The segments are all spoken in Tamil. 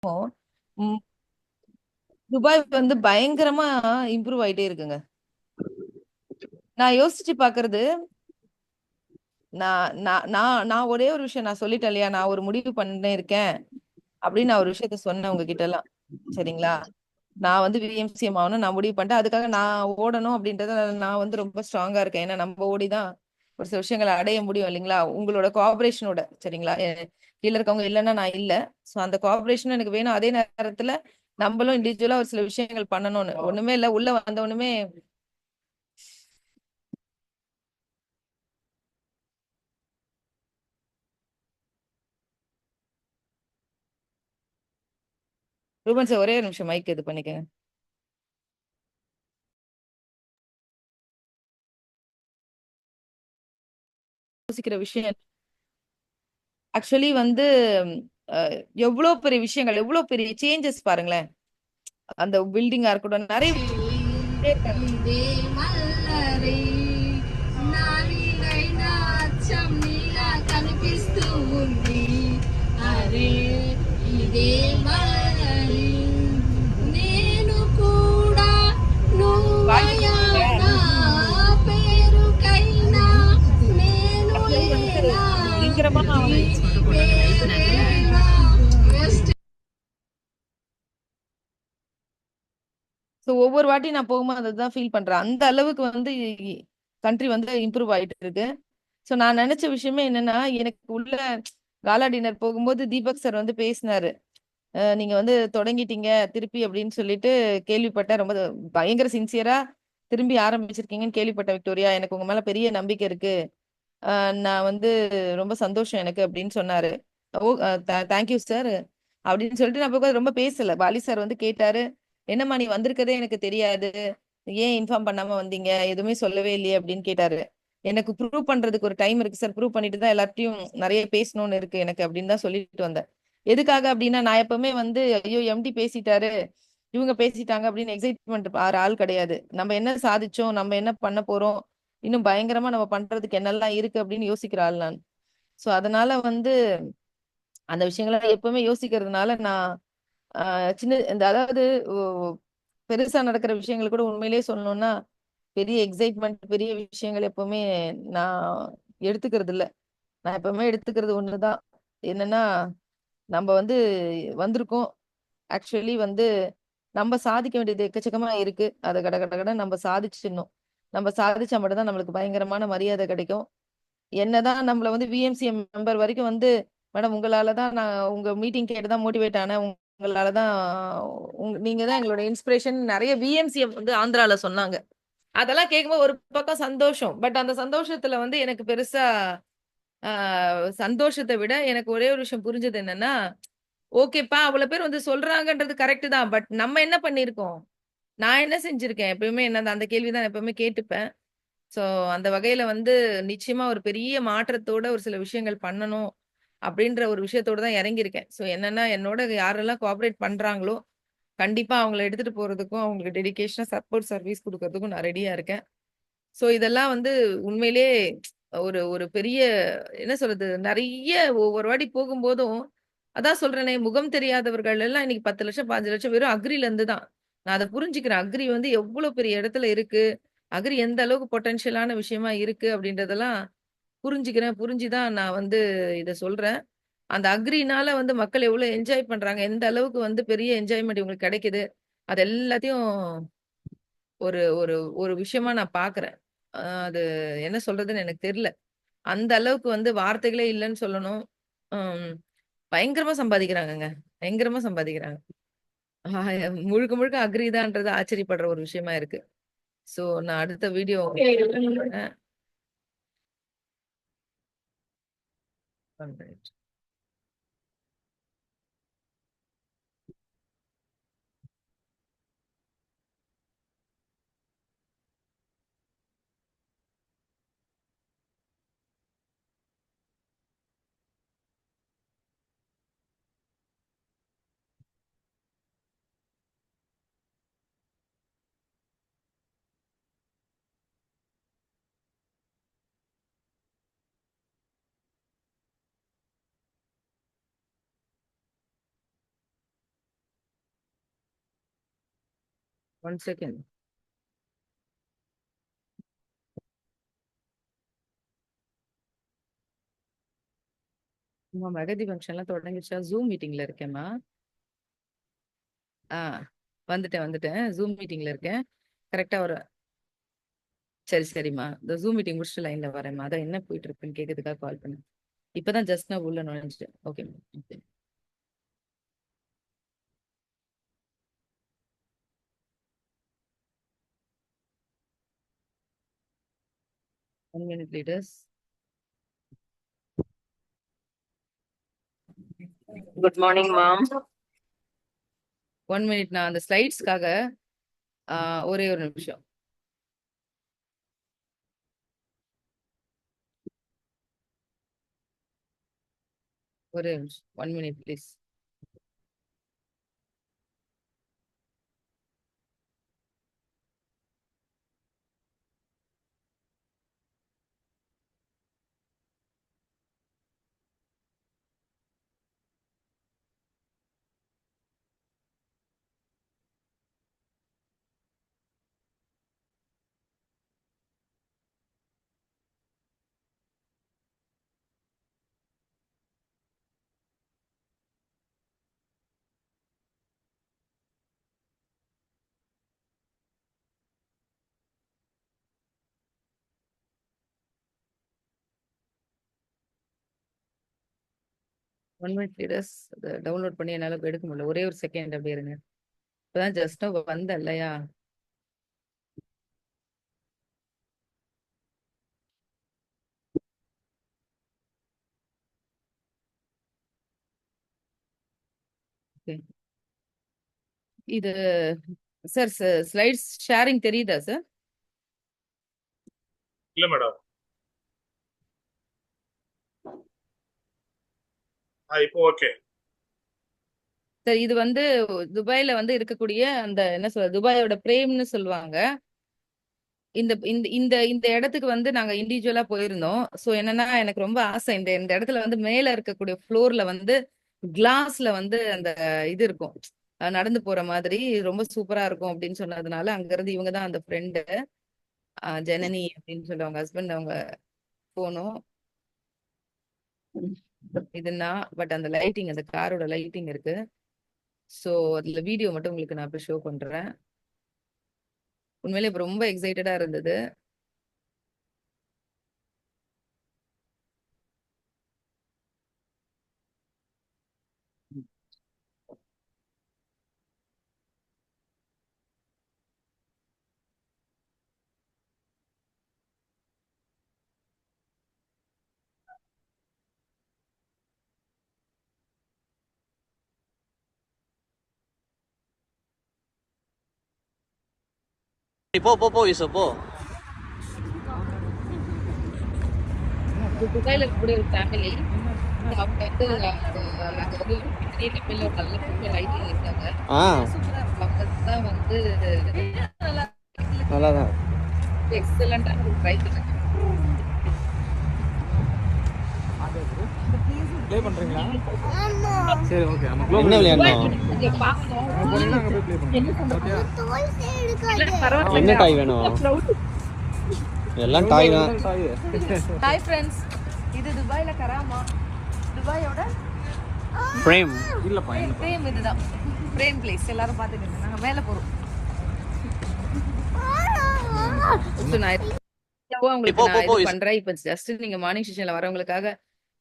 ம், துபாய் வந்து பயங்கரமா இம்ப்ரூவ் ஆயிட்டே இருக்குங்க. நான் யோசிச்சு பாக்குறது, நான் நான் நான் நான் ஒரே ஒரு விஷயம் நான் சொல்லிட்டேன் இல்லையா, நான் ஒரு முடிவு பண்ணி இருக்கேன் அப்படின்னு நான் ஒரு விஷயத்த சொன்னேன் உங்ககிட்ட எல்லாம். சரிங்களா? நான் வந்து விஎம்சிஎம் ஆகணும் நான் முடிவு பண்ணிட்டேன். அதுக்காக நான் ஓடணும் அப்படின்றத நான் வந்து ரொம்ப ஸ்ட்ராங்கா இருக்கேன். ஏன்னா நம்ம ஓடிதான் ஒரு சில விஷயங்களை அடைய முடியும் இல்லைங்களா? உங்களோட கோஆபரேஷனோட. சரிங்களா? கீழ இருக்கவங்க இல்லைன்னா நான் இல்ல. சோ அந்த கோஆபரேஷனும் எனக்கு வேணும். அதே நேரத்துல நம்மளும் இண்டிவிஜுவலா ஒரு சில விஷயங்கள் பண்ணணும்னு ஒண்ணுமே இல்ல. உள்ள வந்த ஒண்ணுமே ரூபன் சார் ஒரே ஒரு நிமிஷம் மைக் இது பண்ணிக்கங்க. யோசிக்கிற விஷயம் ஆக்சுவலி வந்து அஹ், எவ்வளவு பெரிய விஷயங்கள் எவ்வளவு பெரிய சேஞ்சஸ் பாருங்களேன். அந்த பில்டிங்கா இருக்கட்டும் நிறைய ఇదే మల్లరి నాలినైనా అచ్చం నీలా కనిపిస్తూ ఉంది అరే ఇదే మల్లరి నేను కూడా నువ్వయా నా పేరుకైనా నేను ஆக்சுவலி வந்து లేనా பயங்கரமா దీని పేరేనా వెస్ట్ ஸோ ஒவ்வொரு வாட்டி நான் போகும்போது அதுதான் ஃபீல் பண்றேன். அந்த அளவுக்கு வந்து கண்ட்ரி வந்து இம்ப்ரூவ் ஆயிட்டு இருக்கு. ஸோ நான் நினைச்ச விஷயமே என்னன்னா, எனக்கு உள்ள காலா டின்னர் போகும்போது தீபக் சார் வந்து பேசினாரு. நீங்க வந்து தொடங்கிட்டீங்க திருப்பி அப்படின்னு சொல்லிட்டு கேள்விப்பட்டேன். ரொம்ப பயங்கர சின்சியரா திரும்பி ஆரம்பிச்சிருக்கீங்கன்னு கேள்விப்பட்டேன் விக்டோரியா. எனக்கு உங்க மேல பெரிய நம்பிக்கை இருக்கு. நான் வந்து ரொம்ப சந்தோஷம் எனக்கு அப்படின்னு சொன்னாரு. ஓ, தேங்க்யூ சார் அப்படின்னு சொல்லிட்டு நான் போய் ரொம்ப பேசல. பாலி சார் வந்து கேட்டாரு, என்னம்மா நீ வந்திருக்கதே எனக்கு தெரியாது, ஏன் இன்ஃபார்ம் பண்ணாம வந்தீங்க, எதுவுமே சொல்லவே இல்லையே அப்படின்னு கேட்டாரு. எனக்கு ப்ரூவ் பண்றதுக்கு ஒரு டைம் இருக்கு சார், ப்ரூவ் பண்ணிட்டு தான் எல்லார்ட்டையும் நிறைய பேசணும்னு இருக்கு எனக்கு அப்படின்னு தான் சொல்லிட்டு வந்தேன். எதுக்காக அப்படின்னா, நான் எப்பவுமே வந்து ஐயோ எம்டி பேசிட்டாரு, இவங்க பேசிட்டாங்க அப்படின்னு எக்ஸைட்மெண்ட் ஆற ஆள் கிடையாது. நம்ம என்ன சாதிச்சோம், நம்ம என்ன பண்ண போறோம், இன்னும் பயங்கரமா நம்ம பண்றதுக்கு என்னெல்லாம் இருக்கு அப்படின்னு யோசிக்கிற ஆள் நான். சோ அதனால வந்து அந்த விஷயங்களை எப்பவுமே யோசிக்கிறதுனால நான் சின்ன இந்த அதாவது பெருசா நடக்கிற விஷயங்கள் கூட உண்மையிலேயே சொல்லணும்னா பெரிய எக்ஸைட்மெண்ட் பெரிய விஷயங்கள் எப்பவுமே நான் எடுத்துக்கிறது இல்ல. நான் எப்பவுமே எடுத்துக்கிறது ஒண்ணுதான். என்னன்னா, நம்ம வந்து வந்திருக்கோம். ஆக்சுவலி வந்து நம்ம சாதிக்க வேண்டியது எக்கச்சக்கமா இருக்கு. அதை கட கட கட நம்ம சாதிச்சிடணும். நம்ம சாதிச்சா மட்டும் தான் நம்மளுக்கு பயங்கரமான மரியாதை கிடைக்கும். என்னதான் நம்மள வந்து விஎம்சிஎம் மெம்பர் வரைக்கும் வந்து மேடம் உங்களால தான் நான் உங்க மீட்டிங் கேட்டு தான் மோட்டிவேட் ஆனேன். உங்களால தான் நீங்க தான் எங்களோட இன்ஸ்பிரேஷன் நிறைய விஎம்சிஎம் வந்து ஆந்திரால சொன்னாங்க. அதெல்லாம் கேட்கும்போது ஒரு பக்கம் சந்தோஷம். பட் அந்த சந்தோஷத்துல வந்து எனக்கு பெருசா சந்தோஷத்தை விட எனக்கு ஒரே ஒரு விஷயம் புரிஞ்சது என்னன்னா, ஓகேப்பா அவ்வளவு பேர் வந்து சொல்றாங்கன்றது கரெக்ட் தான். பட் நம்ம என்ன பண்ணிருக்கோம்? நான் என்ன செஞ்சிருக்கேன்? எப்பயுமே என்ன அந்த கேள்விதான் எப்பவுமே கேட்டுப்பேன். சோ அந்த வகையில வந்து நிச்சயமா ஒரு பெரிய மாற்றத்தோட ஒரு சில விஷயங்கள் பண்ணணும் அப்படின்ற ஒரு விஷயத்தோட தான் இறங்கியிருக்கேன். சோ என்னன்னா என்னோட யாரெல்லாம் கோஆபரேட் பண்றாங்களோ கண்டிப்பா அவங்கள எடுத்துட்டு போறதுக்கும் அவங்களுக்கு டெடிகேஷனா சப்போர்ட் சர்வீஸ் கொடுக்கறதுக்கும் நான் ரெடியா இருக்கேன். சோ இதெல்லாம் வந்து உண்மையிலே ஒரு ஒரு பெரிய என்ன சொல்றது நிறைய ஒவ்வொரு வாட்டி போகும்போதும் அதான் சொல்றேனே முகம் தெரியாதவர்கள் எல்லாம் இன்னைக்கு 10 லட்சம் 5 லட்சம் வெறும் அக்ரில இருந்து தான். நான் அதை புரிஞ்சுக்கிறேன். அக்ரி வந்து எவ்வளவு பெரிய இடத்துல இருக்கு, அக்ரி எந்த அளவுக்கு பொட்டன்ஷியலான விஷயமா இருக்கு அப்படின்றதெல்லாம் புரிஞ்சுக்கிறேன். புரிஞ்சுதான் நான் வந்து இத சொல்றேன். அந்த அக்ரினால வந்து மக்கள் எவ்வளவு என்ஜாய் பண்றாங்க, எந்த அளவுக்கு வந்து பெரிய என்ஜாய்மெண்ட் இவங்களுக்கு கிடைக்குது. அது எல்லாத்தையும் ஒரு ஒரு ஒரு விஷயமா நான் பார்க்குறேன். அது என்ன சொல்றதுன்னு எனக்கு தெரியல. அந்த அளவுக்கு வந்து வார்த்தைகளே இல்லன்னு சொல்லணும். ம். பயங்கரமா சம்பாதிக்கிறாங்கங்க. பயங்கரமா சம்பாதிக்கிறாங்க. முழுக்க முழுக்க அக்ரி தான்ன்றது ஆச்சரியப்படுற ஒரு விஷயமா இருக்கு. சோ நான் அடுத்த வீடியோ பண்றேன். 1 செகண்ட். உங்க மெகந்தி ஃபங்க்ஷன்லாம் தொடங்கிடுச்சா? ஜூம் மீட்டிங்ல இருக்கேம்மா. ஆ வந்துட்டேன். ஜூம் மீட்டிங்ல இருக்கேன். கரெக்டா ஒரு சரி, சரிம்மா. இந்த ஜூம் மீட்டிங் முடிச்சுட்டு லைன்ல வரேன்மா. அதான் என்ன போயிட்டு இருக்குன்னு கேட்கறதுக்காக கால் பண்ணேன். இப்பதான் ஜஸ்ட் நான் உள்ள நுழைஞ்சிட்டேன். Okay. 1 minute leaders. Good morning ma'am. 1 minute நான் அந்த ஸ்லைட்ஸ்க்காக ஒரே ஒரு நிமிஷம். ஒரே நிமிஷம். 1 minute please. One minute leaders. அதை டவுன்லோட் பண்ணி என்னால எடுக்க முடியல. ஒரே ஒரு செகண்ட் அப்படியே இருங்க. இப்பதான் ஜஸ்ட் வந்தேன் இல்லையா? Okay. இது சார் ஸ்லைட்ஸ் ஷேரிங் தெரியுதா சார்? இல்ல மேடம். இப்போ ஓகே சார் இது வந்து துபாயில வந்து இருக்கக்கூடிய அந்த என்ன சொல்ற துபாயோட பிரேம்னு சொல்லுவாங்க. இந்த இந்த இந்த இந்த இடத்துக்கு வந்து நாங்க இண்டிவிஜுவலா போயிருந்தோம். ஸோ என்னன்னா எனக்கு ரொம்ப ஆசை இந்த இந்த இடத்துல வந்து மேல இருக்கக்கூடிய ஃப்ளோர்ல வந்து கிளாஸ்ல வந்து அந்த இது இருக்கும், நடந்து போற மாதிரி ரொம்ப சூப்பரா இருக்கும் அப்படின்னு சொன்னதுனால அங்க இருந்து இவங்க தான் அந்த ஃப்ரெண்டு ஜனனி அப்படின்னு சொல்லி அவங்க ஹஸ்பண்ட் அவங்க போனோம். இதுன்னா பட் அந்த லைட்டிங் அந்த காரோட லைட்டிங் இருக்கு. ஸோ அதுல வீடியோ மட்டும் உங்களுக்கு நான் இப்போ ஷோ பண்றேன். உண்மையிலே இப்ப ரொம்ப எக்ஸைட்டடா இருந்தது. போ யூசுப் போ. துபாயில இருக்கக்கூடிய ஒரு ஃபேமிலி அவங்க வந்து அங்க வந்து பெரிய லெவல்ல ஒரு நல்ல சூப்பர் லைட்டிங் இருக்காங்க. அவங்க தான் வந்து நல்லாதான் எக்ஸலண்டான ஒரு ட்ரை பண்ணாங்க. ப்ளே பண்றீங்களா? சரி ஓகே. நம்ம என்ன விளையாடணும்? இங்க பார்க்கணும். அங்க போய் ப்ளே பண்ணுங்க. ஓகே. என்ன டாய் வேணும்? எல்லாம் டாய் தான். ஹாய் ஃப்ரெண்ட்ஸ், இது துபாயில கராமா. துபாயோட பிரேம் இல்லப்பா இல்ல. பிரேம் இதுதான் பிரேம் பிளேஸ். எல்லாரும் பார்த்துட்டு இருங்க. நாங்க மேல போறோம். So, நான் உங்களுக்கு நான் இது பண்றேன். இப்ப ஜஸ்ட் நீங்க மார்னிங் செஷன்ல வரவங்களுக்காக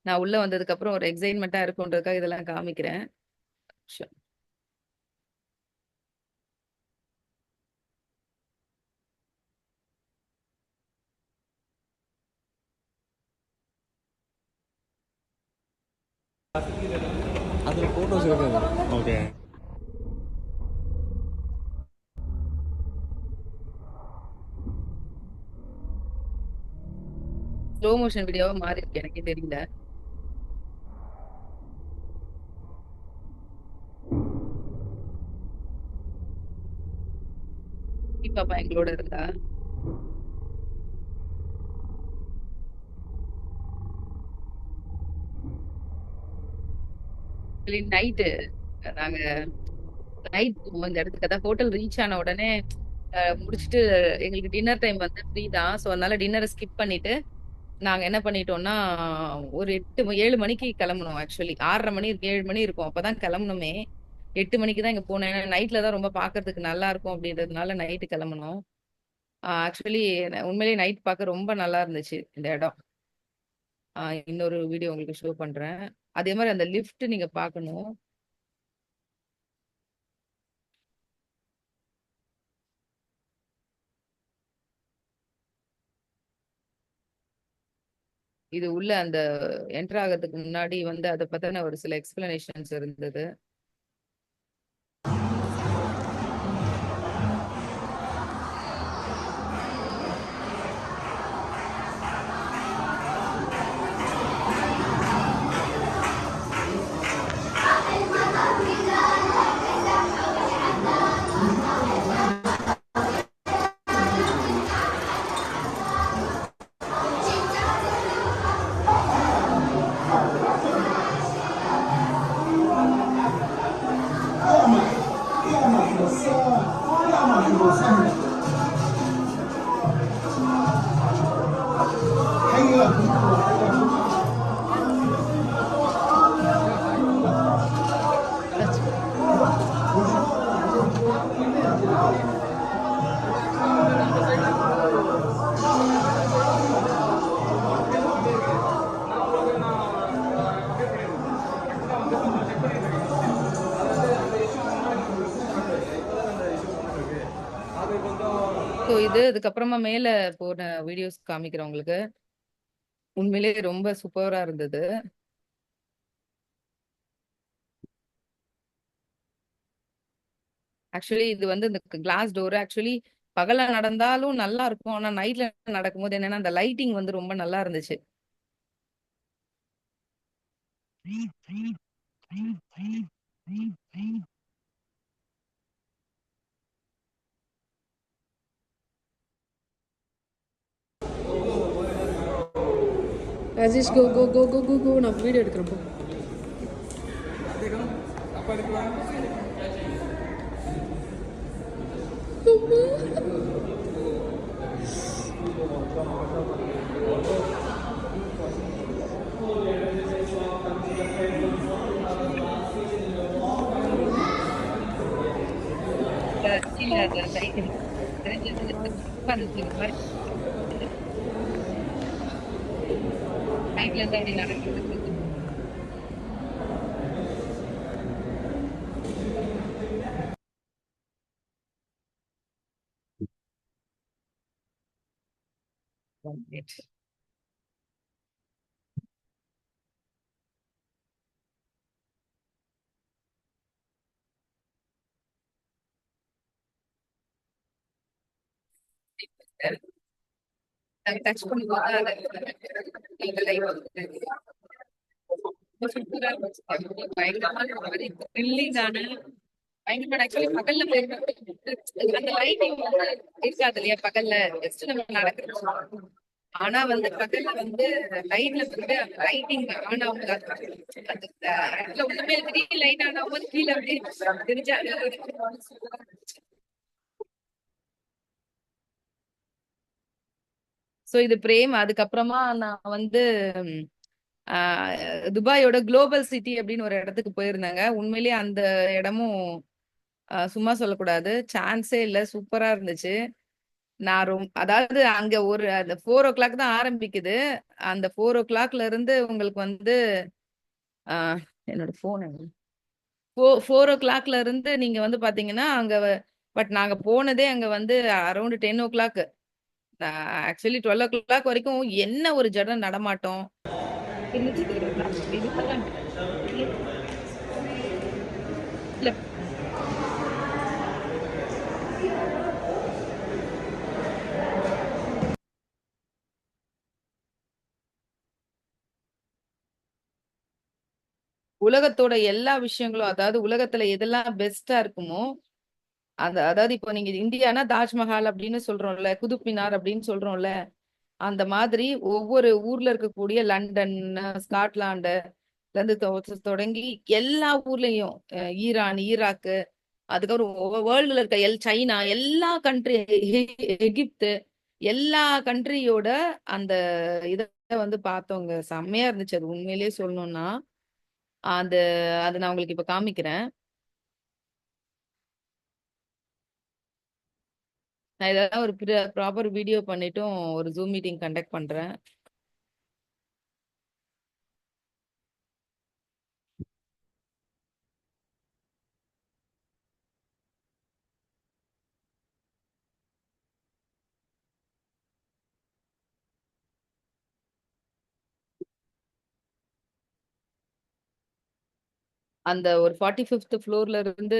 நான் உள்ள வந்ததுக்கு அப்புறம் ஒரு எக்ஸைட்மெண்டா இருக்கும்ன்றதுக்காக இதெல்லாம் காமிக்கிறேன். Sure. அதுல போட்டோஸ் இருக்கு. ஓகே. ஸ்லோ மோஷன் வீடியோவா மாறி இருக்கு, எனக்கே தெரியல. பாப்பா எங்களோட இருந்தா நைட்டு நாங்க நைட் இந்த இடத்துக்கு அதான் ஹோட்டல் ரீச் ஆன உடனே முடிச்சுட்டு எங்களுக்கு டின்னர் டைம் வந்து ஃப்ரீ தான். ஸோ அதனால டின்னரை ஸ்கிப் பண்ணிட்டு நாங்க என்ன பண்ணிட்டோம்னா ஒரு 7 மணிக்கு கிளம்பணும். ஆக்சுவலி 6:30 மணி 7 மணி இருக்கும். அப்பதான் கிளம்பணுமே. 8 மணிக்கு தான் இங்க போனேன். ஏன்னா நைட்ல தான் ரொம்ப பாக்குறதுக்கு நல்லா இருக்கும் அப்படின்றதுனால நைட்டு கிளம்பணும். ஆக்சுவலி உண்மையிலேயே நைட் பார்க்க ரொம்ப நல்லா இருந்துச்சு இந்த இடம். இன்னொரு வீடியோ உங்களுக்கு ஷோ பண்றேன். அதே மாதிரி அந்த லிஃப்ட் நீங்க பார்க்கணும். இது உள்ள அந்த என்டர் ஆகிறதுக்கு முன்னாடி வந்து அதை பத்தின ஒரு சில எக்ஸ்பிளனேஷன்ஸ் இருந்தது. ஸோ இது அதுக்கப்புறமா மேல போன வீடியோஸ் காமிக்கிறேன் உங்களுக்கு. உண்மையிலேயே ரொம்ப சூப்பரா இருந்தது. ஆக்சுவலி இது வந்து இந்த கிளாஸ் டோர் ஆக்சுவலி பகல்ல நடந்தாலும் நல்லா இருக்கும். ஆனா நைட்ல நடக்கும்போது என்னன்னா அந்த லைட்டிங் வந்து ரொம்ப நல்லா இருந்துச்சு. ராஜேஷ் கோ கோ கோ கோ கோ கோ நான் வீடியோ எடுக்கிறப்போ நைட்ல இருந்து அப்படி நடக்கிறது. டச் பண்ணும்போது லைவ் வந்து சூப்பரா இருந்துச்சு. பயங்கரமா த்ரில்லிங்கான பயங்கரமான ஆக்சுவலி பகல்ல அந்த லைட்டிங் வந்து இருக்காது இல்லையா பகல்ல ஜஸ்ட் நம்ம நடக்கிறது. ஆனா வந்து பகல்ல வந்து லைட்ல வந்து அந்த லைட்டிங் ஆன் ஆகும். அதுல ஒண்ணுமே திடீர்னு லைட் ஆன் ஆகும்போது கீழே அப்படியே தெரிஞ்சாங்க. சோ இது பிரேம். அதுக்கப்புறமா நான் வந்து துபாயோட குளோபல் சிட்டி அப்படின்னு ஒரு இடத்துக்கு போயிருந்தாங்க. உண்மையிலேயே அந்த இடமும் சும்மா சொல்லக்கூடாது, சான்ஸே இல்ல, சூப்பரா இருந்துச்சு. நான் அதாவது அங்க ஒரு அந்த 4 o'clock தான் ஆரம்பிக்குது. அந்த 4 o'clockல இருந்து உங்களுக்கு வந்து என்னோட போன் 4 o'clockல இருந்து நீங்க வந்து பாத்தீங்கன்னா அங்க பட் நாங்க போனதே அங்க வந்து அரௌண்ட் 10 o'clock. ஆக்சுவலி 12 o'clock வரைக்கும் என்ன ஒரு ஜடம் நடமாட்டம் இல்ல. உலகத்தோட எல்லா விஷயங்களும் அதாவது உலகத்துல எதெல்லாம் பெஸ்டா இருக்குமோ அதாவது இப்போ நீங்க இந்தியானா தாஜ்மஹால் அப்படின்னு சொல்றோம்ல, குதுப் மினார் அப்படின்னு சொல்றோம்ல, அந்த மாதிரி ஒவ்வொரு ஊர்ல இருக்கக்கூடிய லண்டன், ஸ்காட்லாண்டு இருந்து தொடங்கி எல்லா ஊர்லயும் ஈரான், ஈராக்கு அதுக்கப்புறம் வேர்ல்டுல இருக்க சைனா எல்லா கண்ட்ரி, எகிப்து எல்லா கண்ட்ரியோட அந்த இத வந்து பார்த்தோங்க. செம்மையா இருந்துச்சு அது உண்மையிலேயே சொல்லணும்னா. அது அது நான் உங்களுக்கு இப்ப காமிக்கிறேன். நான் இதெல்லாம் ஒரு ப்ராப்பர் வீடியோ பண்ணிட்டும் ஒரு ஜூம் மீட்டிங் கண்டக்ட் பண்றேன். அந்த ஒரு 45th ஃப்ளோர்ல இருந்து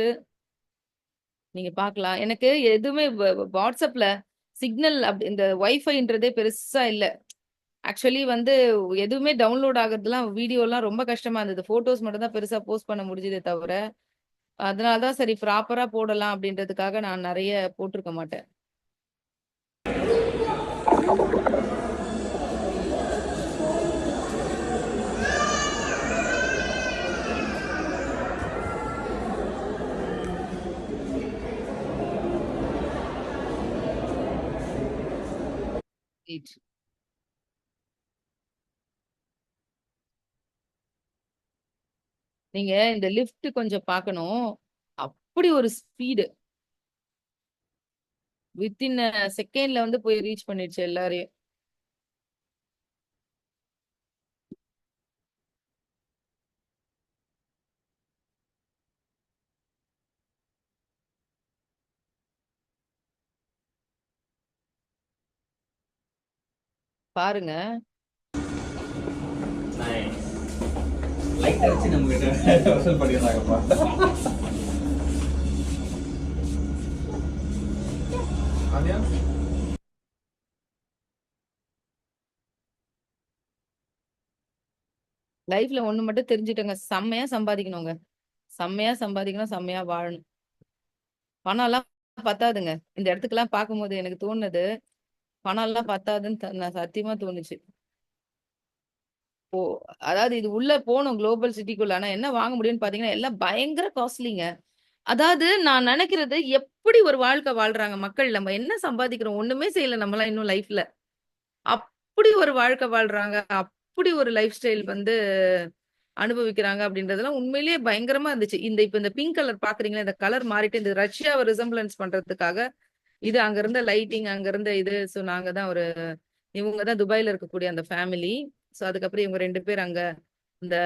நீங்க பார்க்கலாம். எனக்கு எதுவுமே வாட்ஸ்அப்ல சிக்னல் அப்படி இந்த வைஃபைன்றதே பெருசா இல்ல. ஆக்சுவலி வந்து எதுவுமே டவுன்லோட் ஆகுறதுலாம் வீடியோலாம் ரொம்ப கஷ்டமா இருந்தது. ஃபோட்டோஸ் மட்டும் தான் பெருசா போஸ்ட் பண்ண முடிஞ்சதே தவிர, அதனால தான் சரி ப்ராப்பரா போடலாம் அப்படின்றதுக்காக நான் நெறைய போட்டிருக்க மாட்டேன். ரைட். நீங்க இந்த லிஃப்ட் கொஞ்சம் பார்க்கணும். அப்படி ஒரு ஸ்பீடு. வித்தின் செகண்ட்ல வந்து போய் ரீச் பண்ணிடுச்சு எல்லாரையும். பாருங்க. லைட் அடிச்சு நம்ம கிட்ட வசூல் பண்ணிடுறாங்கப்பா. ஆதியா லைஃப்ல ஒண்ணு மட்டும் தெரிஞ்சுட்டோங்க. செம்மையா சம்பாதிக்கணுங்க. செம்மையா சம்பாதிக்கணும், செம்மையா வாழணும். பணம் எல்லாம் பத்தாதுங்க. இந்த இடத்துக்கெல்லாம் பார்க்கும்போது எனக்கு தோணுது, பணம் எல்லாம் பத்தாதுன்னு நான் சத்தியமா தோணுச்சு. ஓ, அதாவது இது உள்ள போகணும் குளோபல் சிட்டிக்குள்ள. ஆனா என்ன வாங்க முடியும்னு பாத்தீங்கன்னா, எல்லாம் பயங்கர காஸ்ட்லிங்க. அதாவது நான் நினைக்கிறது எப்படி ஒரு வாழ்க்கை வாழ்றாங்க மக்கள். நம்ம என்ன சம்பாதிக்கிறோம்? ஒண்ணுமே செய்யல நம்மலாம் இன்னும் லைஃப்ல. அப்படி ஒரு வாழ்க்கை வாழ்றாங்க. அப்படி ஒரு லைஃப் ஸ்டைல் வந்து அனுபவிக்கிறாங்க அப்படின்றதெல்லாம் உண்மையிலேயே பயங்கரமா இருந்துச்சு. இப்ப இந்த பிங்க் கலர் பாக்குறீங்களா, இந்த கலர் மாறிட்டு இந்த ரஷ்யாவை ரிசம்பிளன்ஸ் பண்றதுக்காக இது அங்க இருந்த லைட்டிங், அங்க இருந்த இது. சோ நாங்க தான் இவங்க தான் துபாயில இருக்கக்கூடிய அந்த ஃபேமிலி. சோ அதுக்கப்புறம் இவங்க 2 பேர் அங்க இந்த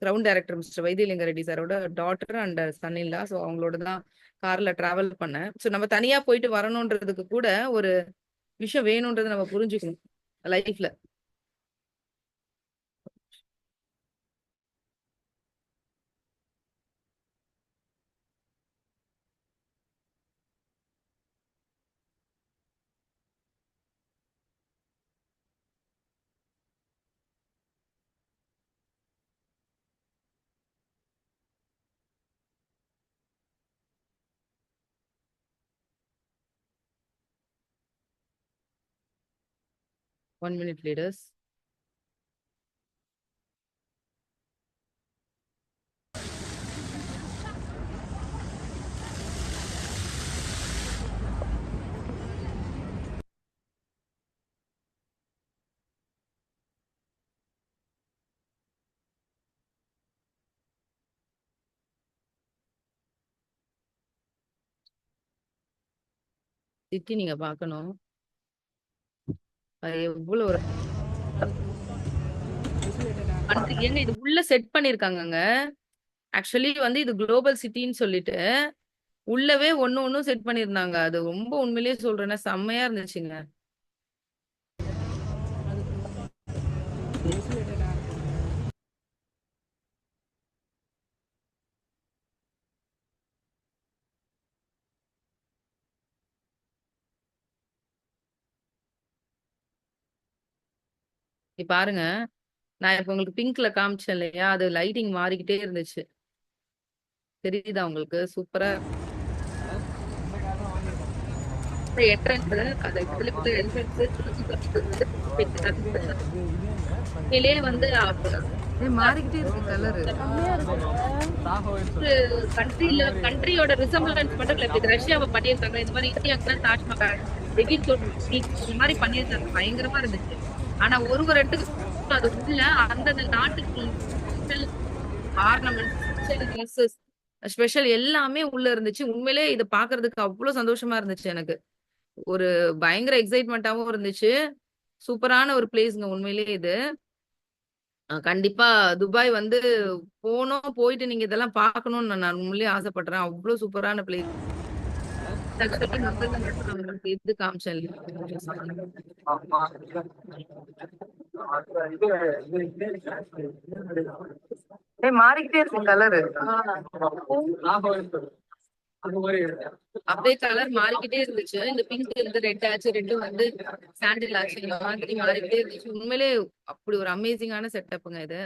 ground director mister Vaithiyalinga Reddy சாரோட டாட்டர் அண்ட் சன் இல்லா. சோ அவங்களோட தான் கார்ல டிராவல் பண்ணேன். சோ நம்ம தனியா போயிட்டு வரணுன்றதுக்கு கூட ஒரு விஷயம் வேணும்ன்றதை நம்ம புரிஞ்சுக்கணும் லைஃப்ல. One minute leaders. சிட்டி நீங்க பார்க்கணும். அது எவ்வளவு ஒரு ஏங்க இது உள்ள செட் பண்ணிருக்காங்கங்க. ஆக்சுவலி வந்து இது குளோபல் சிட்டின்னு சொல்லிட்டு உள்ளவே ஒண்ணும் செட் பண்ணிருந்தாங்க. அது ரொம்ப உண்மையிலேயே சொல்றேன்னா செம்மையா இருந்துச்சுங்க. பாருங்க, நான் இப்ப உங்களுக்கு பிங்க்ல காமிச்சேன் இல்லையா, அது லைட்டிங் மாறிக்கிட்டே இருந்துச்சு. தெரியுதா உங்களுக்கு? சூப்பரா. என்ட்ரன்ஸ் அந்த இதுல வந்து என்ட்ரன்ஸ் உண்மையிலேயே வந்து மாறிக்கிட்டே இருக்கு கலரு. கண்ட்ரியோட ரிசம்பிளன்ஸ் மட்டும் இல்ல, இது ரஷ்யாவை பண்ணியிருக்காங்க. இந்த மாதிரி இந்தியாவுக்குலாம் தாஜ்மஹால், எகிப்து இந்த மாதிரி பண்ணியிருக்காங்க. பயங்கரமா இருந்துச்சு. ஆனா ஒரு இடத்துக்கு அது உள்ள அந்தந்த நாட்டுக்கு ஆர்னமெண்ட்ஸ், ஸ்பெஷல் எல்லாமே உள்ள இருந்துச்சு. உண்மையிலே இதை பாக்குறதுக்கு அவ்வளவு சந்தோஷமா இருந்துச்சு எனக்கு. ஒரு பயங்கர எக்ஸைட்மெண்ட்டாவும் இருந்துச்சு. சூப்பரான ஒரு பிளேஸ்ங்க உண்மையிலேயே இது. கண்டிப்பா துபாய் வந்து போயிட்டு நீங்க இதெல்லாம் பார்க்கணும்னு நான் உண்மையிலேயே ஆசைப்படுறேன். அவ்வளவு சூப்பரான பிளேஸ். இது காமிச்சேன். மாறிக்கிட்டே இருக்கு கலரு. அப்படியே கலர் மாறிக்கிட்டே இருந்துச்சு. இந்த பிங்க் இருந்து ரெட் ஆச்சு, ரெண்டும் வந்து சாண்டில் ஆச்சு, இந்த மாதிரி மாறிக்கிட்டே இருந்துச்சு. உண்மையிலே அப்படி ஒரு அமேசிங்கான செட்டப்புங்க இது.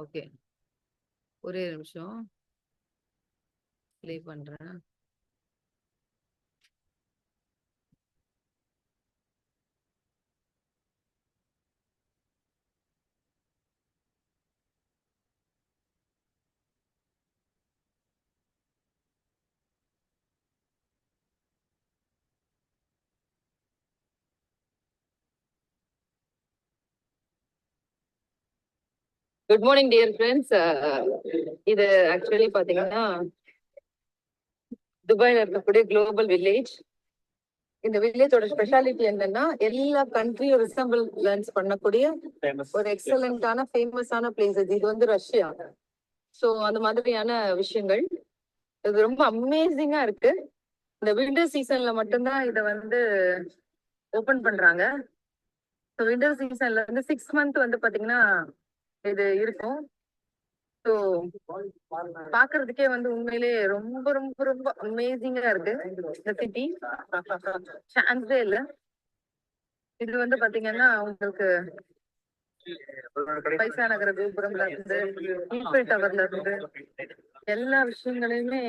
ஓகே, ஒரே நிமிஷம் ப்ளே பண்றேன். Good morning dear friends. இது ஆக்சுவலி பாத்தீங்கன்னா துபாயில இருக்கக்கூடிய குளோபல் வில்லேஜ். இந்த வில்லேஜோட ஸ்பெஷாலிட்டி என்னன்னா எல்லா கண்ட்ரியும் ரிசம்பிளன்ஸ் பண்ணக்கூடிய ஒரு எக்ஸலண்டான ஃபேமஸான பிளேசஸ். இது வந்து ரஷ்யா. ஸோ அந்த மாதிரியான விஷயங்கள் இது ரொம்ப அமேசிங்கா இருக்கு. இந்த விண்டர் சீசன்ல மட்டும்தான் இதை வந்து ஓபன் பண்றாங்க. ஸோ விண்டர் சீசன்ல வந்து 6 month வந்து பாத்தீங்கன்னா இது இருக்கும். ஸோ பாக்குறதுக்கே வந்து உண்மையிலேயே ரொம்ப ரொம்ப ரொம்ப அமேசிங்கா இருக்கு இந்த சிட்டி. சான்ஸே இல்ல. இது வந்து பாத்தீங்கன்னா உங்களுக்கு பைசா நகர கோபுரம்ல இருந்து ஈஃபில் டவர்ல இருந்து எல்லா விஷயங்களையுமே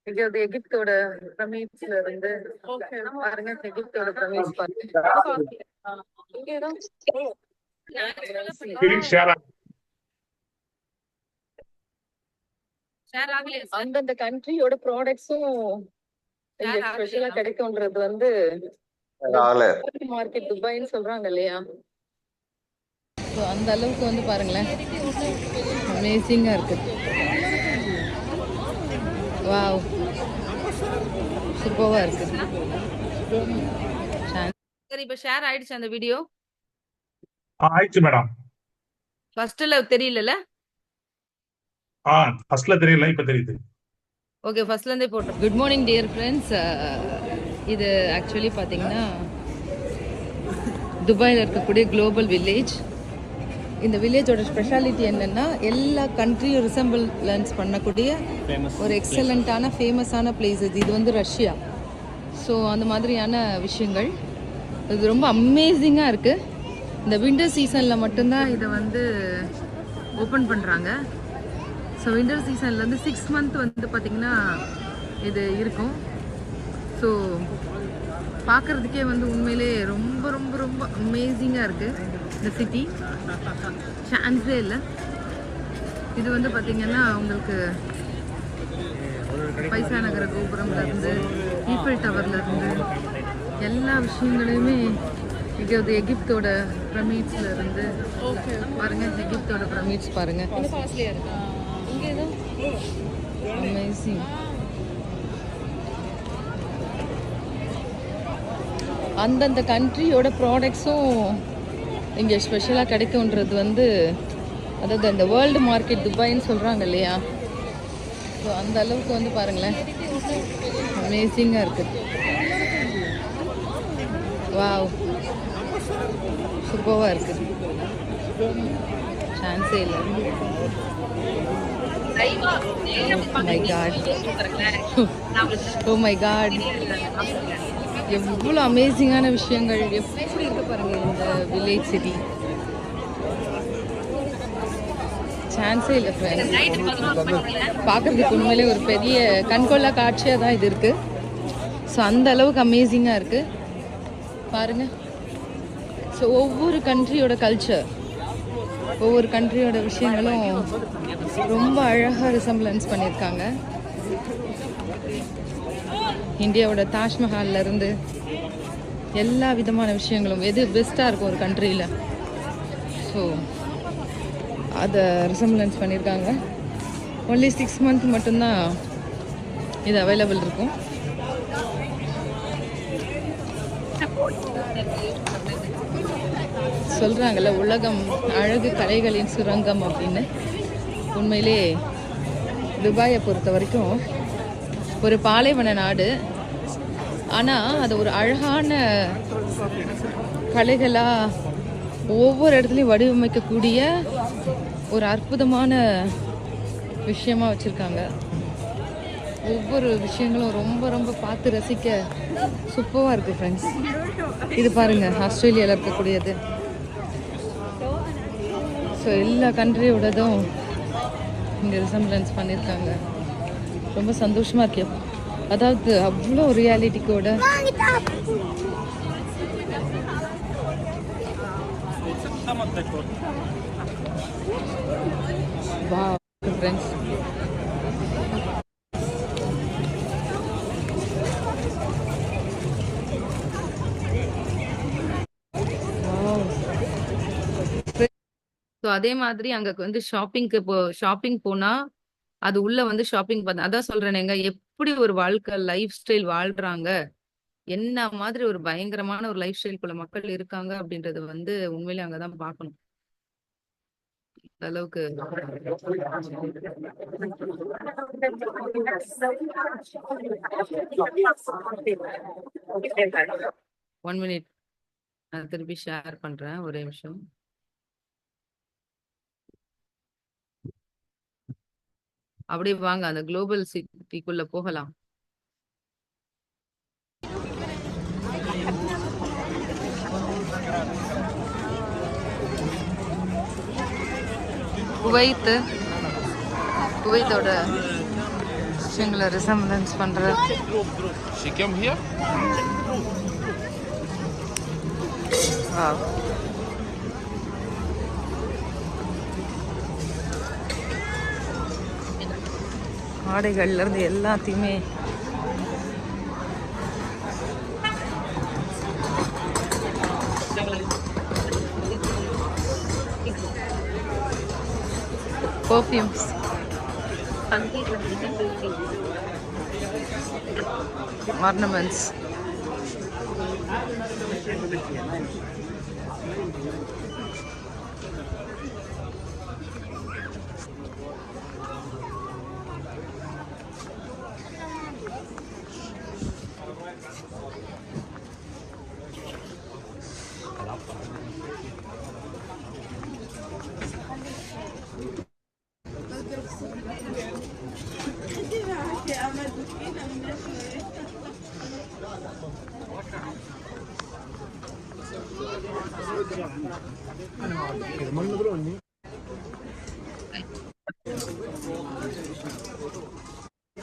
இங்க வந்து எகிப்தோட பிரமிட்ஸ்ல இருந்து பாருங்க. எகிப்தோட பிரமிட்ஸ் பாருங்க. அந்தந்த கண்ட்ரியோட ப்ராடக்ட்ஸும் ஸ்பெஷலா கிடைக்கும்ன்றது வந்து மார்க்கெட் துபாய்ன்னு சொல்றாங்க இல்லையா. அந்த அளவுக்கு வந்து பாருங்களேன் அமேசிங்கா இருக்கு. வாவ், சூப்பரா இருக்கு. சரி, இப்ப ஷேர் ஆயிடுச்சு அந்த வீடியோ. ஆயிடுச்சு மேடம். ஃபர்ஸ்ட்ல தெரியல. ஃபர்ஸ்ட்ல தெரியல, இப்ப தெரியுது. ஓகே, ஃபர்ஸ்ட்ல இருந்தே போட்டோம். Good morning dear friends. இது ஆக்சுவலி பாத்தீங்கன்னா துபாயில் இருக்கக்கூடிய குளோபல் வில்லேஜ். இந்த வில்லேஜோட ஸ்பெஷாலிட்டி என்னன்னா எல்லா கண்ட்ரியும் ரிசம்பிளன்ஸ் பண்ணக்கூடிய ஒரு எக்ஸலண்டான ஃபேமஸான பிளேசஸ். இது வந்து ரஷ்யா. ஸோ அந்த மாதிரியான விஷயங்கள் இது ரொம்ப அமேசிங்காக இருக்குது. இந்த விண்டர் சீசனில் மட்டும்தான் இதை வந்து ஓப்பன் பண்ணுறாங்க. ஸோ விண்டர் சீசன்லேருந்து 6 month வந்து பார்த்திங்கன்னா இது இருக்கும். ஸோ பார்க்குறதுக்கே வந்து உண்மையிலே ரொம்ப ரொம்ப ரொம்ப அமேசிங்காக இருக்குது இந்த சிட்டி. சான்ஸே இல்லை. இது வந்து பார்த்திங்கன்னா உங்களுக்கு பைசா நகர கோபுரம்லேருந்து ஈஃபில் டவர்லேருந்து எல்லா விஷயங்களையுமே இங்கே வந்து எகிப்தோட பிரமிட்ஸ்ல இருந்து பாருங்க. எகிப்தோட பிரமிட்ஸ் பாருங்க. அமேசிங். அந்தந்த கண்ட்ரியோட ப்ராடக்ட்ஸும் இங்கே ஸ்பெஷலாக கிடைக்கும்ன்றது வந்து அதாவது அந்த வேர்ல்டு மார்க்கெட் துபாய்ன்னு சொல்கிறாங்க இல்லையா. ஸோ அந்த அளவுக்கு வந்து பாருங்களேன் அமேசிங்காக இருக்குது. வாவ், சூப்பராக இருக்குது. சான்ஸே இல்லை. லைவா நேர்ல போய் மை பாக்குறீங்க காட், பாருங்களேன். நான் உங்களுக்கு ஓ மை காட், தெரியல. எவ்வளோ அமேசிங்கான விஷயங்கள் எப்படி இருக்கு பாருங்க இந்த வில்லேஜ் சிட்டி. சான்ஸே இல்லை ஃப்ரெண்ட்ஸ். நைட் 11 மணிக்குள்ள பார்க்கறதுக்கு உண்மையிலே ஒரு பெரிய கண்கொள்ளா காட்சியாக தான் இது இருக்குது. ஸோ அந்த அளவுக்கு அமேசிங்காக இருக்குது பாருங்கள். ஸோ ஒவ்வொரு கண்ட்ரியோட கல்ச்சர், ஒவ்வொரு கண்ட்ரியோட விஷயங்களும் ரொம்ப அழகாக ரிசம்பிளன்ஸ் பண்ணியிருக்காங்க. இந்தியாவோட தாஜ்மஹால்ல இருந்து எல்லா விதமான விஷயங்களும் எது பெஸ்ட்டாக இருக்கும் ஒரு கண்ட்ரியில், ஸோ அதை ரிசம்பிளன்ஸ் பண்ணியிருக்காங்க. ஒன்லி 6 மந்த் மட்டும்தான் இது அவைலபிள் இருக்கும். சொல்கிறாங்கல்ல உலகம் அழகு கலைகளின் சுரங்கம் அப்படின்னு. உண்மையிலே துபாயை பொறுத்த வரைக்கும் ஒரு பாலைவன நாடு, ஆனால் அது ஒரு அழகான கலைகளாக ஒவ்வொரு இடத்துலையும் வடிவமைக்கக்கூடிய ஒரு அற்புதமான விஷயமா வச்சுருக்காங்க. ஒவ்வொரு விஷயங்களும் ரொம்ப ரொம்ப பார்த்து ரசிக்க சூப்பராக இருக்குது ஃப்ரெண்ட்ஸ். இது பாருங்கள், ஆஸ்திரேலியாவில் இருக்கக்கூடியது. ஸோ எல்லா கண்ட்ரியோடதும் இங்கே ரிசம்பிளன்ஸ் பண்ணியிருக்காங்க. ரொம்ப சந்தோஷமாக இருக்கு. அதாவது அவ்வளோ ரியாலிட்டிக்கோட வா ஃப்ரெண்ட்ஸ். ஸோ அதே மாதிரி அங்கே வந்து ஷாப்பிங் போனால் அது உள்ள வந்து ஷாப்பிங் பண்ண, அதான் சொல்றேனேங்க, எப்படி ஒரு வாழ்க்கை லைஃப் ஸ்டைல் வாழ்றாங்க, என்ன மாதிரி ஒரு பயங்கரமான ஒரு லைஃப் ஸ்டைல்குள்ள மக்கள் இருக்காங்க அப்படின்றது வந்து உண்மையிலே அங்கதான் பார்க்கணும். அந்த அளவுக்கு 1 மினிட் நான் திருப்பி ஷேர் பண்றேன், ஒரே நிமிஷம். அப்படியே வாங்க அந்த குளோபல் சிட்டிக்குள்ள போகலாம். குவைத்தோட விஷயங்களை ரிசம்பிளன்ஸ் பண்ற ஆடைகள்ல இருந்து எல்லாத்தையுமே பர்ஃப்யூம்ஸ், ஆர்னமெண்ட்ஸ்,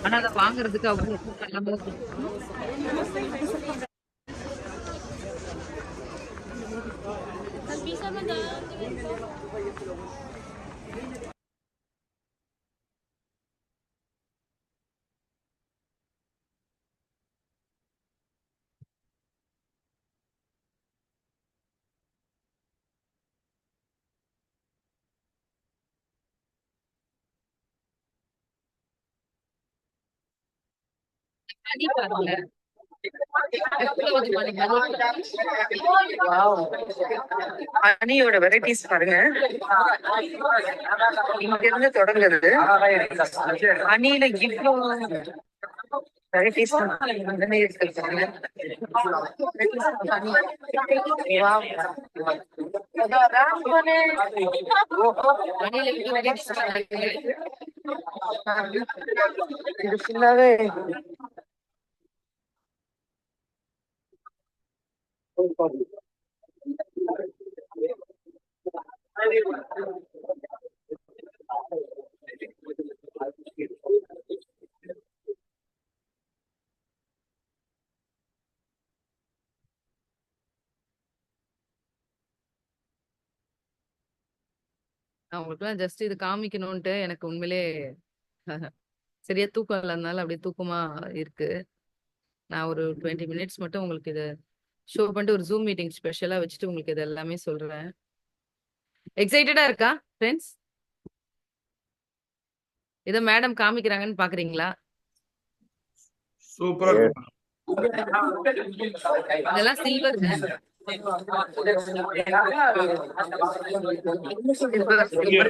ஆனா அதை வாங்குறதுக்கு அவ்வளவு எல்லாமே மணி பாருங்க. அணியோட வெரைட்டிஸ் பாருங்க. இங்க இருந்து தொடங்குறது அணியில இவ்வளவு வெரைட்டிஸ் இருக்கு. இது ஃபுல்லாவே நான் உங்களுக்குலாம் ஜஸ்ட் இது காமிக்கணும்ட்டு எனக்கு உண்மையிலே சரியா தூக்கம் இல்லாதனால அப்படியே தூக்கமா இருக்கு. நான் ஒரு 20 மினிட்ஸ் மட்டும் உங்களுக்கு இதை ஷோ பண்ணிட்டு ஒரு ஜூம் மீட்டிங் ஸ்பெஷலா வச்சுட்டு உங்களுக்கு இது எல்லாமே சொல்றேன். எக்ஸைட்டடா இருக்கா ஃப்ரெண்ட்ஸ்? இதை மேடம் காமிக்கிறாங்கன்னு பாக்குறீங்களா? சூப்பரா இருக்கு. இதெல்லாம் சில்வர்.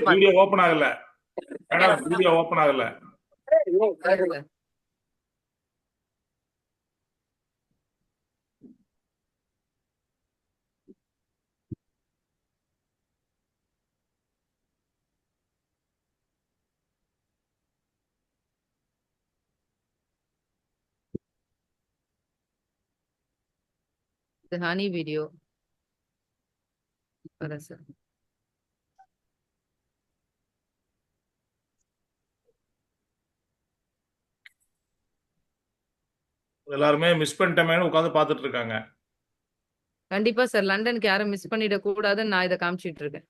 வீடியோ ஓபன் ஆகல மேடம், வீடியோ ஓபன் ஆகல. இது ஹனி வீடியோ சார். எல்லாருமே மிஸ் பண்ணிட்டோமேன்னு உட்கார்ந்து பார்த்துட்டு இருக்காங்க. கண்டிப்பா சார், லண்டனுக்கு யாரும் மிஸ் பண்ணிட கூடாதுன்னு நான் இதை காமிச்சிட்டு இருக்கேன்.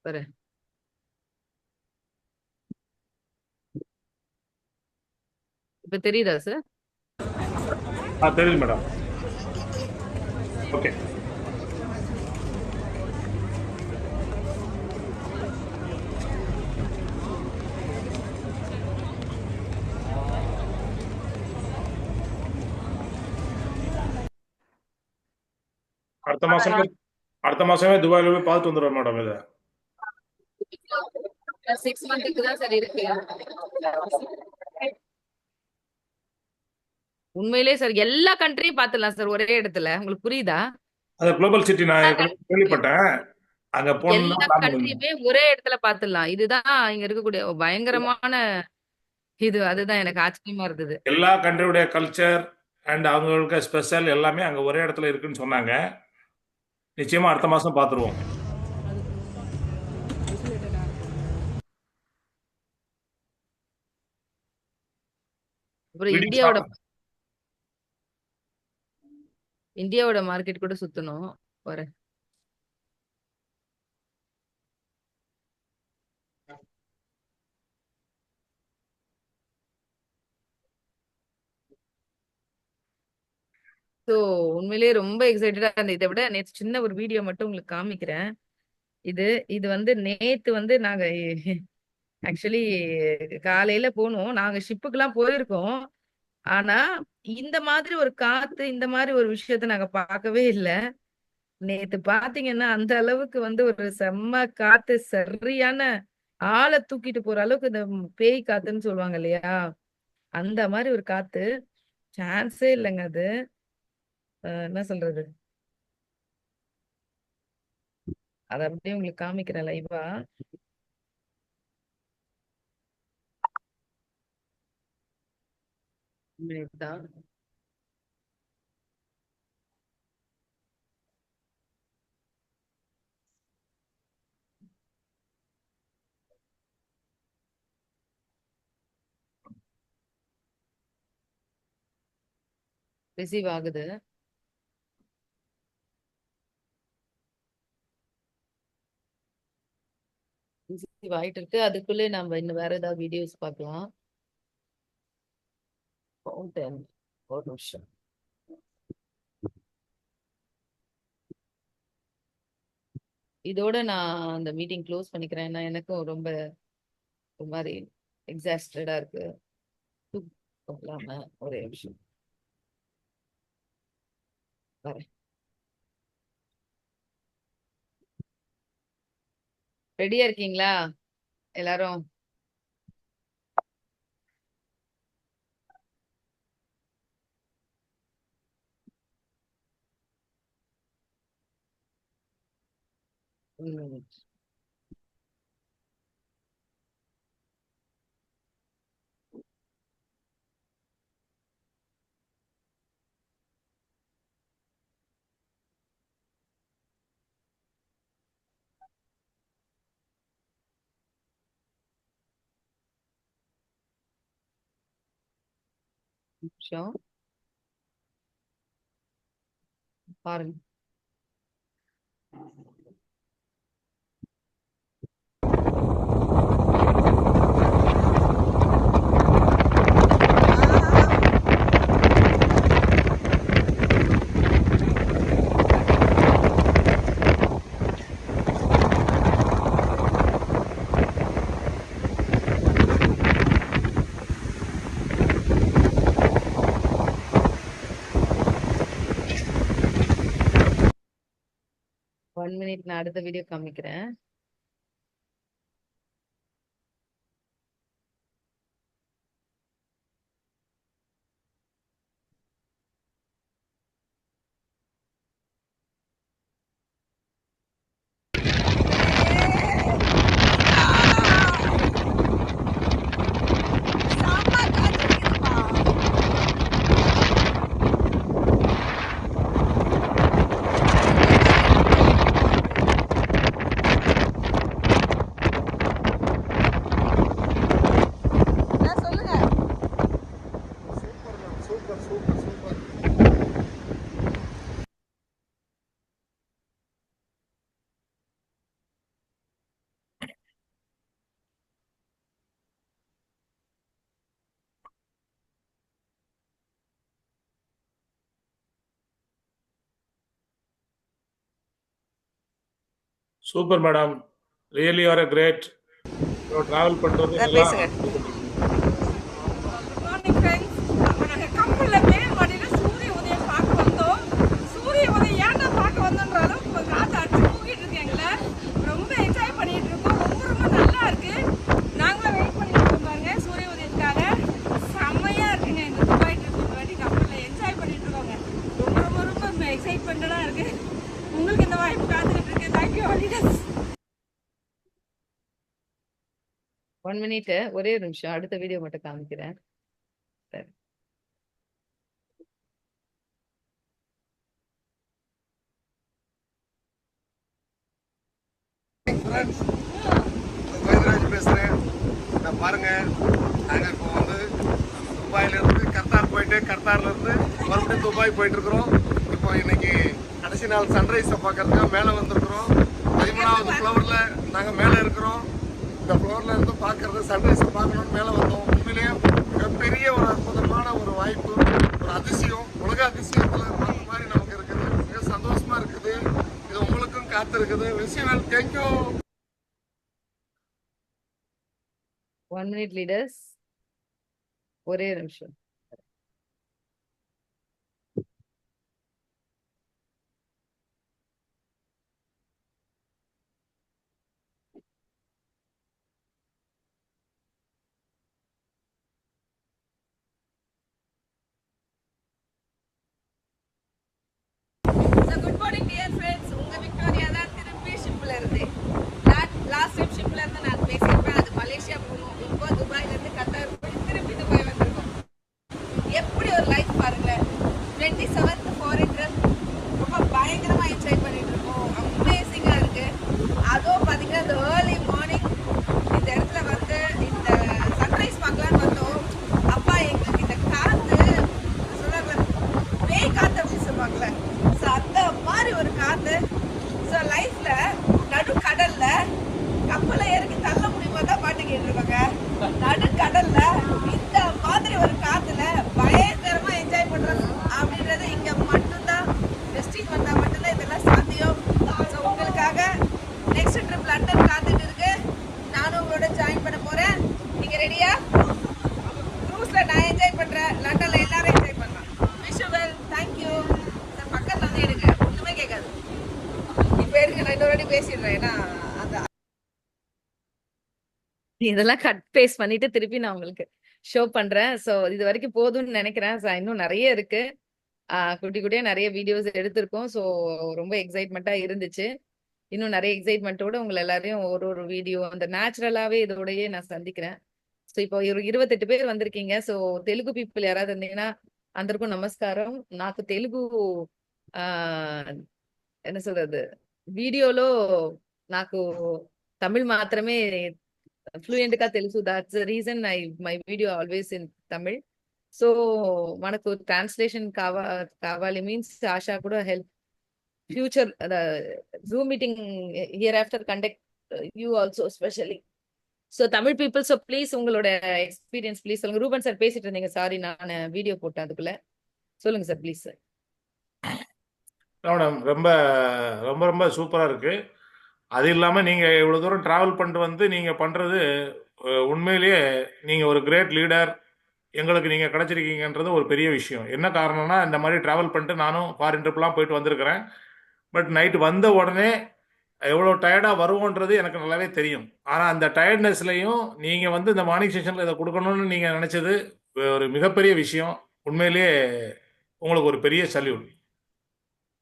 பாரு. இப்ப தெரியுதா சார்? தெரியுது மேடம். ஓகே. அடுத்த மாசமே துபாயில போய் பார்த்துட்டு வந்துடுறோம் மேடம். இதை 6 மந்த்துக்கு தான் சார் இருக்கு. உண்மையிலே சார் எல்லா கண்ட்ரியும் பார்த்துடலாம் சார் ஒரே இடத்துல. உங்களுக்கு புரியுதா? அது குளோபல் சிட்டி நான் கேள்விப்பட்டேன். அங்க எல்லா போனா கண்ட்ரியுமே ஒரே இடத்துல பார்த்துடலாம். இதுதான் இங்க இருக்கக்கூடிய பயங்கரமான இது. அதுதான் எனக்கு ஆச்சரியமா இருந்தது. எல்லா கண்ட்ரியுடைய கல்ச்சர் அண்ட் அவங்களுக்கு ஸ்பெஷல் எல்லாமே அங்க ஒரே இடத்துல இருக்குன்னு சொன்னாங்க. நிச்சயமா அடுத்த மாசம் பார்த்துருவோம். அப்புறம் இந்தியாவோட மார்க்கெட் கூட சுத்தணும். வரேன். ஸோ உண்மையிலேயே ரொம்ப எக்ஸைட்டடா இருந்தது. இதை விட நேற்று சின்ன ஒரு வீடியோ மட்டும் உங்களுக்கு காமிக்கிறேன். இது இது வந்து நேத்து வந்து நாங்க ஆக்சுவலி காலையில போனோம். நாங்க ஷிப்புக்கெல்லாம் போயிருக்கோம். ஆனா இந்த மாதிரி ஒரு காத்து, இந்த மாதிரி ஒரு விஷயத்த நாங்க பார்க்கவே இல்லை. நேத்து பாத்தீங்கன்னா அந்த அளவுக்கு வந்து ஒரு செம்ம காத்து, சரியான ஆளை தூக்கிட்டு போற அளவுக்கு இந்த பேய் காத்துன்னு சொல்லுவாங்க இல்லையா, அந்த மாதிரி ஒரு காத்து. சான்ஸே இல்லைங்க அது. என்ன சொல்றது, அதை அப்படியே உங்களுக்கு காமிக்கிறேன் லைவா. தான் ரிசீவ் ஆகுது. ரிசீவ் ஆயிட்டு இருக்கு. அதுக்குள்ளே நம்ம இன்னும் வேற ஏதாவது வீடியோஸ் பார்க்கலாம். ஒரு நிமிஷம். இதோட நான் அந்த மீட்டிங் க்ளோஸ் பண்ணிக்கிறேன். ஏன்னா எனக்கும் ரொம்ப ஒரு மாதிரி எக்ஸாஸ்டடா இருக்கு. இல்லாம ஒரே நிமிஷம் வரேன். ரெடியா இருக்கீங்களா எல்லாரும்? ம். நிமிஷம் பாருங்க. ஒன் மினிட், நான் அடுத்த வீடியோ காமிக்கிறேன். Super madam, really are a great. Travel பண்றது எல்லாம் மார்னிங் ஃப்ரெண்ட்ஸ். அப்போ நாங்கள் கப்பலில் மேல் மாடியில் சூரிய உதயம் பார்க்க வந்தோம். சூரிய உதயம் ஏன்டா பார்க்க வந்தோன்ற அளவுக்கு இப்போ காற்று அடிச்சு தூக்கிட்டு இருக்கு எங்களை. ரொம்ப என்ஜாய் பண்ணிட்டு இருக்கோம். ரொம்ப ரொம்ப நல்லா இருக்கு. நாங்களும் வெயிட் பண்ணிட்டு இருக்கோம் பாருங்க சூரிய உதயத்துக்காக. செம்மையா இருக்குங்க. இந்த துபாய் ட்ரிப் ஒரு வாட்டி கப்பலில் என்ஜாய் பண்ணிட்டு இருக்கோங்க. ரொம்ப ரொம்ப ரொம்ப எக்ஸைட்மெண்டடாக இருக்கு. உங்களுக்கு இந்த வாய்ப்பு காத்துக்கிட்டு இருக்கு. Thank you holidays. ஒன் மினிட், ஒரே ஒரு நிமிஷம், அடுத்த வீடியோ மட்டும் காமிக்கிறேன். சரி. வைத்தியராஜ் பேசுகிறேன். நான் பாருங்க, நாங்கள் இப்போ வந்து துபாயிலேருந்து கர்த்தார் போயிட்டு கர்த்தார்லேருந்து மறுபடியும் துபாய் போயிட்டுருக்குறோம். இப்போ இன்னைக்கு கடைசி நாள் சன்ரைஸை பார்க்கறதுக்காக மேலே வந்திருக்கிறோம். 13வது ஃப்ளவரில் நாங்கள் மேலே இருக்கிறோம். இந்த ஃப்ளோரில் இருந்து பார்க்கறது சன்ரைஸை பார்க்கணும்னு மேலே வந்தோம். உண்மையிலேயே மிகப்பெரிய ஒரு அற்புதமான ஒரு வாய்ப்பு, ஒரு அதிசயம், உலக அதிசயத்தில் பார்த்த மாதிரி நமக்கு இருக்குது. மிக சந்தோஷமா இருக்குது. இது உங்களுக்கும் காத்திருக்குது. விஷயம் தேங்க்யூ. ஒன் மினிட் லீடர்ஸ், ஒரே ஒரு நிமிஷம். Good morning dear friends. உங்க விக்டோரியா தான் திருப்பி ஷிப்ல இருந்து. லாஸ்ட் டைம் ஷிப்ல இருந்து நான் பேசியிருப்பேன். அது மலேசியா போகணும். இப்போ துபாயில இருந்து கத்தார் போய் திருப்பி துபாய் வந்திருக்கோம். எப்படி ஒரு லைஃப் பாருங்களேன். 27th foreign trip. ரொம்ப பயங்கரமா என்ஜாய் பண்ணிட்டு இருக்கோம். அமேசிங்கா இருக்கு. அதுவும் பாத்தீங்கன்னா இந்த ஏர்லி மார்னிங் இந்த இடத்துல வந்து இந்த சன்ரைஸ் பார்க்கலான்னு வந்தோம். அப்பா எங்களுக்கு இந்த காத்து சொல்ல பேய் காத்து அப்படின்னு சொல்லுவாங்கல்ல, ஸோ அந்த மாதிரி ஒரு காத்து. ஸோ லைஃப்ல நடு கடல்ல கப்பலை இறக்கி தள்ள முடியுமா தான் பாட்டு கேட்டுருக்காங்க. நடு கடல்ல இந்த மாதிரி ஒரு காத்துல பயங்கரமா என்ஜாய் பண்றது அப்படின்றது இங்க மட்டும்தான். வெஸ்டின் வந்தா மட்டும்தான் இதெல்லாம் சாத்தியம். ஸோ உங்களுக்காக நெக்ஸ்ட் ட்ரிப் லண்டன் காத்துட்டு இருக்கு. நானும் உங்களோட ஜாயின் பண்ண போறேன். நீங்க ரெடியா? க்ரூஸ்ல நான் என்ஜாய் பண்றேன். லண்டன்ல எல்லாரும் என்ஜாய் பண்ணலாம். Visual thank you. பக்கத்துல வந்து எடுங்க, ஒண்ணுமே கேட்காது. இப்ப எடுங்க, நான் இன்னொரு வாட்டி பேசிடுறேன். ஏன்னா இதெல்லாம் கட் பேஸ்ட் பண்ணிட்டு திருப்பி நான் உங்களுக்கு ஷோ பண்றேன். சோ இது வரைக்கும் போதும்னு நினைக்கிறேன். இன்னும் நிறைய இருக்கு. குட்டி குட்டியா நிறைய வீடியோஸ் எடுத்திருக்கோம். ஸோ ரொம்ப எக்ஸைட்மெண்ட்டா இருந்துச்சு. இன்னும் நிறைய எக்ஸைட்மெண்ட்டோட உங்களை எல்லாரையும் ஒரு ஒரு வீடியோ அந்த நேச்சுரலாவே இதோடயே நான் சந்திக்கிறேன். ஸோ இப்போ ஒரு 28 பேர் வந்திருக்கீங்க. ஸோ தெலுங்கு பீப்புள் யாராவது இருந்தீங்கன்னா అందరికీ నమస్కారం. నాకు తెలుగు என்ன சொல்றது వీడియోలో నాకు తమిళ్ మాత్రమే ఫ్లూయెంట్ గా తెలుసు. That's the reason my video always in Tamil. So మనకు ట్రాన్స్లేషన్ కావాలి మీన్స్ ఆశా కూడా help future Zoom meeting here after conduct you also especially. So Tamil people so please உங்களோட எக்ஸ்பீரியன்ஸ் ப்ளீஸ் சொல்லுங்க. ரூபன் சார் பேசிட்டு இருந்தீங்க, சாரி நான் வீடியோ போட்டேன் அதுக்குள்ள. சொல்லுங்க சார் ப்ளீஸ் சார். மேடம் ரொம்ப ரொம்ப ரொம்ப சூப்பராக இருக்குது. அது இல்லாமல் நீங்கள் இவ்வளோ தூரம் ட்ராவல் பண்ணிட்டு வந்து நீங்கள் பண்ணுறது உண்மையிலேயே நீங்கள் ஒரு கிரேட் லீடர். எங்களுக்கு நீங்கள் கிடச்சிருக்கீங்கன்றது ஒரு பெரிய விஷயம். என்ன காரணம்னா இந்த மாதிரி ட்ராவல் பண்ணிட்டு நானும் ஃபாரின் ட்ரிப்லாம் போயிட்டு வந்திருக்கிறேன். பட் நைட்டு வந்த உடனே எவ்வளோ டயர்டாக வருவோன்றது எனக்கு நல்லாவே தெரியும். ஆனால் அந்த டயர்ட்னஸ்லையும் நீங்கள் வந்து இந்த மார்னிங் செஷனில் இதை கொடுக்கணும்னு நீங்கள் நினச்சது ஒரு மிகப்பெரிய விஷயம். உண்மையிலேயே உங்களுக்கு ஒரு பெரிய சல்யூட்.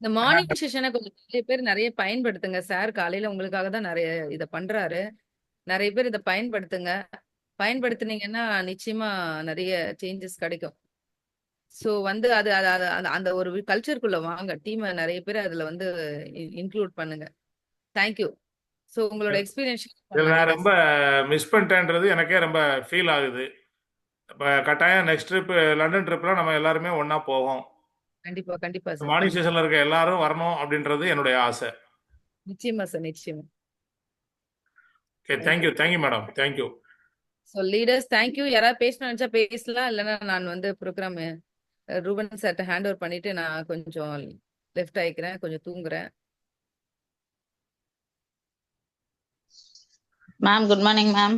இந்த மார்னிங் செஷனை கொஞ்சம் நிறைய பேர் நிறைய பயன்படுத்துங்க சார். காலையில உங்களுக்காக தான் நிறைய இதை பண்றாரு. நிறைய பேர் இதை பயன்படுத்துங்க. பயன்படுத்துனீங்கன்னா நிச்சயமா நிறைய சேஞ்சஸ் கிடைக்கும். ஸோ வந்து அது அது அது அந்த- அந்த ஒரு கல்ச்சருக்குள்ள வாங்க. டீமை நிறைய பேர் அதுல வந்து இன்க்ளூட் பண்ணுங்க. தேங்க்யூ. ஸோ உங்களோட எக்ஸ்பீரியன்ஸ் இதில் நான் ரொம்ப மிஸ் பண்ணிட்டேன்றது எனக்கே ரொம்ப ஃபீல் ஆகுது. இப்போ கட்டாயம் நெக்ஸ்ட் ட்ரிப் லண்டன் ட்ரிப்பில் நம்ம எல்லாருமே ஒன்றா போவோம். கண்டிப்பா கண்டிப்பா சார். மார்னிங் செஷனில் இருக்க எல்லாரும் வரணும் அப்படின்றது என்னுடைய ஆசை. நிச்சயமா சார், நிச்சயமா. Okay, thank you thank you madam, thank you. So leaders thank you. யாராவது பேசணும்னு நினைச்சா பேசலாம். இல்லைன்னா நான் வந்து ப்ரோக்ராம் ரூபன் சார்ட்ட ஹேண்ட் ஓவர் பண்ணிட்டு நான் கொஞ்சம் லெஃப்ட் ஆயிக்கிறேன், கொஞ்சம் தூங்குறேன். Ma'am good morning ma'am.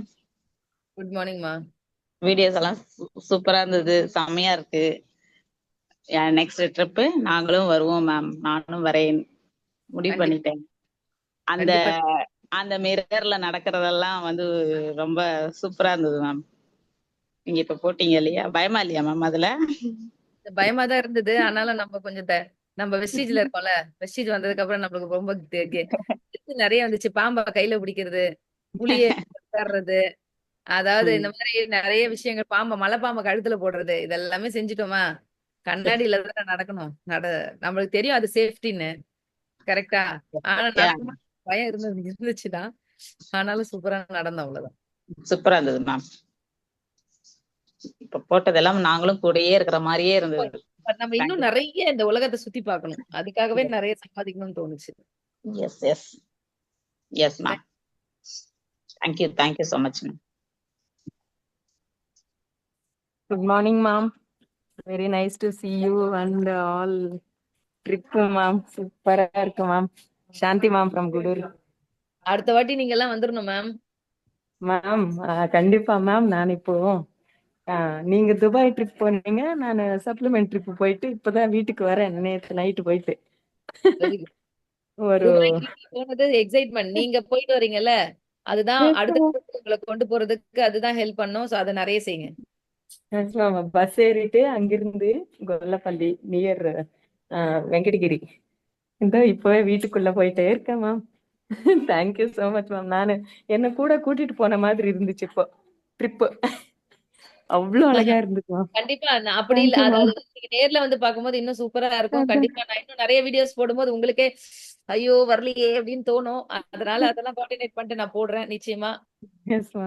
Good morning மா. வீடியோஸ் எல்லாம் சூப்பரா இருந்தது, செம்மையா இருக்கு. நெக்ஸ்ட் ட்ரிப் நாங்களும் வருவோம் மேம். நானும் வரேன் முடிவு கண்டிப்பா. பண்ணிட்டேன். அந்த கண்டிப்பா. அந்த மிரர்ல நடக்கிறதெல்லாம் வந்து ரொம்ப சூப்பரா இருந்தது மேம். நீங்க இப்ப போட்டீங்க இல்லையா, பயமா இல்லையா மேம் அதுல? பயமா தான் இருந்தது. ஆனாலும் நம்ம கொஞ்சம் நம்ம வெஸ்டீஜ்ல இருக்கோம்ல, வெஸ்டீஜ் வந்ததுக்கு அப்புறம் நம்மளுக்கு ரொம்ப நிறைய வந்துச்சு. பாம்பா கையில பிடிக்கிறது, புளிய உட்கார்றது, அதாவது இந்த மாதிரி நிறைய விஷயங்கள், மலை பாம்பை கழுத்துல போடுறது, இதெல்லாமே செஞ்சுட்டோமா. கண்ணாடியில தான் நடக்கணும். நம்மளுக்கு தெரியும் அது சேஃப்டின்னு, கரெக்டா. ஆனா நடக்கும்போது பயம் இருந்துச்சுதான். ஆனாலும் சூப்பரா நடந்தோம், அவ்வளவுதான். சூப்பரா இருந்தது மேம். இப்ப போட்டதெல்லாம் நாங்களும் கூடயே இருக்கிற மாதிரியே இருந்தது. நம்ம இன்னும் நிறைய இந்த உலகத்தை சுத்தி பார்க்கணும். அதுக்காகவே நிறைய சம்பாதிக்கணும்னு தோணுச்சு. Yes yes yes ma'am. Thank you so much ma'am. Good morning, ma'am. Very nice to see you and all trip, ma'am. Super இருக்கு ma'am. Shanti ma'am from Gudur. அடுத்த வாட்டி நீங்க எல்லாம் வந்துடணும் மேம். மேம் கண்டிப்பா மேம். நான் இப்போ நீங்க துபாய் ட்ரிப் போனீங்க, நான் சப்ளிமெண்ட் ட்ரிப் போயிட்டு இப்பதான் வீட்டுக்கு வரேன். நேற்று நைட்டு போயிட்டு ஒரு போனது எக்ஸைட்மெண்ட். நீங்க போயிட்டு வரீங்கல்ல, அதுதான் அடுத்த உங்களை கொண்டு போறதுக்கு அதுதான் ஹெல்ப் பண்ணும். சோ அதை நிறைய செய்யுங்க. பஸ் ஏறிட்டு அங்கிருந்து கொல்லப்பள்ளி நியர் வெங்கடகிரி இந்த இப்பவே வீட்டுக்குள்ள போயிட்டே இருக்கேன் ma'am. Thank you so much ma'am. நானு என்ன கூட கூட்டிட்டு போன மாதிரி இருந்துச்சு இப்போ ட்ரிப். அவ்வளவு அழகா இருந்துச்சு மேம். கண்டிப்பா அப்படி இல்ல, அதாவது நீங்க நேர்ல வந்து பாக்கும்போது இன்னும் சூப்பரா இருக்கும். கண்டிப்பா நான் இன்னும் நிறைய வீடியோஸ் போடும்போது உங்களுக்கே ஐயோ வரலையே அப்படின்னு தோணும். அதனால அதெல்லாம் கோஆர்டினேட் பண்ணிட்டு நான் போடுறேன் நிச்சயமா. Yes ma'am.